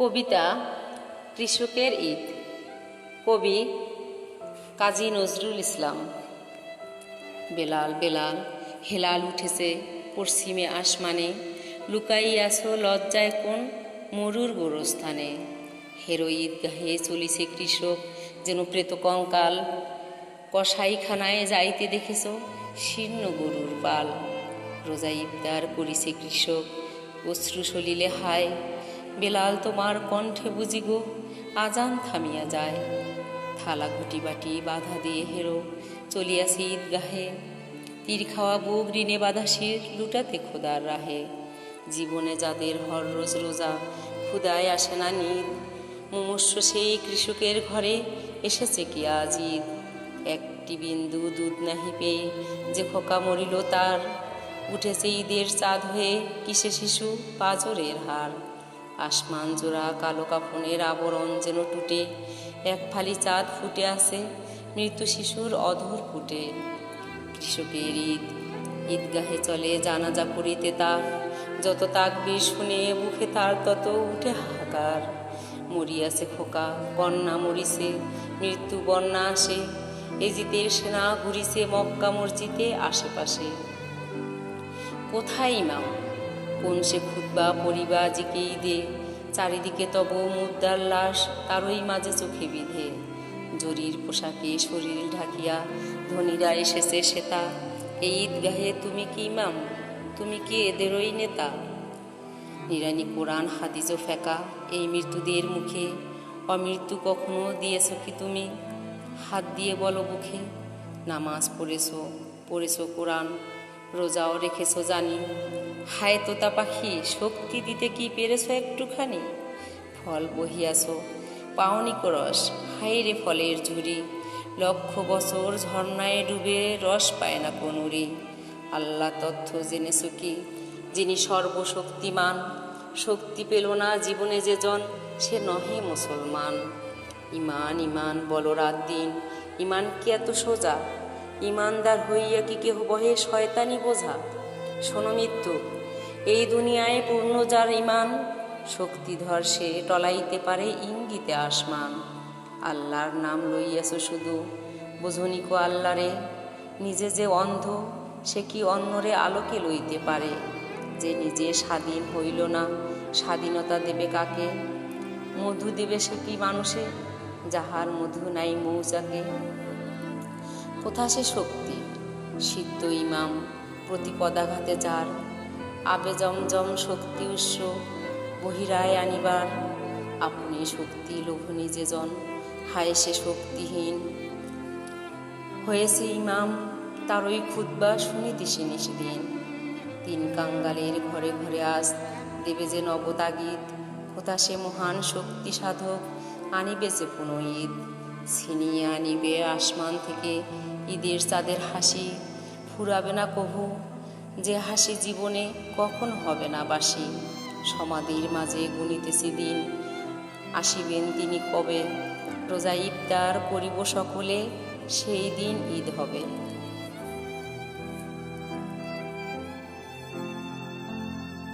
কবিতা কৃষকের ঈদ। কবি কাজী নজরুল ইসলাম। বেলাল বেলাল হেলাল উঠেছে পশ্চিমে আসমানে, লুকাইয়াছো লজ্জায় কোন মরুর গোরস্থানে। হেরো ঈদগাহে চলিছে কৃষক যেন প্রেত কঙ্কাল, কসাইখানায় যাইতে দেখেছ শীর্ণ গরুর পাল। রোজা ইফতার করিছে কৃষক অশ্রু সলিলে হায়, বেলাল তোমার কণ্ঠে বুঝি গো আজান থামিয়া যায়। থালা ঘুটি বাটি বাধা দিয়ে হেরো চলিয়াছে ঈদগাহে, তীর খাওয়া বুক ঋণে বাধা শির লুটাতে খোদার রাহে। জীবনে যাদের হর রোজ রোজা ক্ষুদায় আসে না নিদ, মুমূর্ষ সেই কৃষকের ঘরে এসেছে কি আজ ঈদ। একটি বিন্দু দুধ নাহি পেয়ে যে খোকা মরিল তার, উঠেছে ঈদের চাঁদ হয়ে কিসে শিশু পাজরের হার। আসমান জোড়া কালো কাফনের আবরণ যেন টুটে, এক ফালি চাঁদ ফুটে আছে মৃত্যু শিশুর অধর ফুটে। কৃষকের ঈদ ঈদগাহে চলে জানাজা পড়িতে তার, যত তাকবীর শুনে বুকে তার তত উঠে হাহাকার। মরিয়াছে খোকা বন্যা মরিছে মৃত্যু বন্যা আসে, এজিদের সেনা ঘুরিছে মক্কা মসজিদে আশেপাশে। কোথায় ইমাম কোন সে খুতবা পরিবা জিকে ঈদে, চারিদিকে তব মুদ্রার লাশ তারই মাঝে চোখে বিধে। জরির পোশাকে শরীর ঢাকিয়া ধনীরা এসেছে সেতা, এই ঈদগাহে তুমি কি ইমাম তুমি কি এদেরই নেতা। নিরানি কোরআন হাদিস ও ফেকা এই মৃত্যুদের মুখে, অমৃত্যু কখনো দিয়েছ কি তুমি হাত দিয়ে বলো বুকে। নামাজ পড়েছ কোরআন রোজাও রেখেছ জানি, হায় তোতা পাখি শক্তি দিতে কি পেরেছ একটুখানি। ফল বহিয়াছ পাওনি করস হায় রে ফলের ঝুড়ি, লক্ষ বছর ঝর্ণায় ডুবে রস পায় না কোনুরি। আল্লাহ তথ্য জেনেছ কি যিনি সর্বশক্তিমান, শক্তি পেল না জীবনে যে জন সে নহে মুসলমান। ইমান ইমান বলো রাত দিন ইমান কি এত সোজা, ইমানদার হইয়া কি কেহ বহে শয়তানি বোঝা। শোনো মৃত্যু এই দুনিয়ায় পূর্ণ যার ইমান, শক্তিধর সে টলাইতে পারে ইঙ্গিতে আসমান। আল্লাহর নাম লইয়াছ শুধু বোঝনি কো আল্লাহরে, নিজে যে অন্ধ সে কি অন্যরে আলোকে লইতে পারে। যে নিজে স্বাধীন হইল না স্বাধীনতা দেবে কাকে, মধু দেবে সে কি মানুষে যাহার মধু নাই মৌচাকে। কোথা সে শক্তি সিদ্ধ ইমাম প্রতি পদাঘাতে যার, আবে জমজম শক্তি উৎস বহিরায় আনিবার। আপনি শক্তি লোভনী যে জন হায় সে শক্তিহীন, হয়েছে ইমাম তারই খুতবা শুনিতেছি নিশদিন। তিন কাঙ্গালের ঘরে ঘরে আজ দেবে যে নবতাগীত, কোথা সে মহান শক্তি সাধক আনিবে যে পুনঃ ঈদ। ছিনিয়ে আনিবে আসমান থেকে ঈদের চাঁদের হাসি, ফুরাবে না কভু যে হাসি জীবনে কখন হবে না বাসি। সমাধির মাঝে গুনিতেছি দিন আসিবেন তিনি কবে, রোজা ইফতার করিব সকলে সেই দিন ঈদ হবে।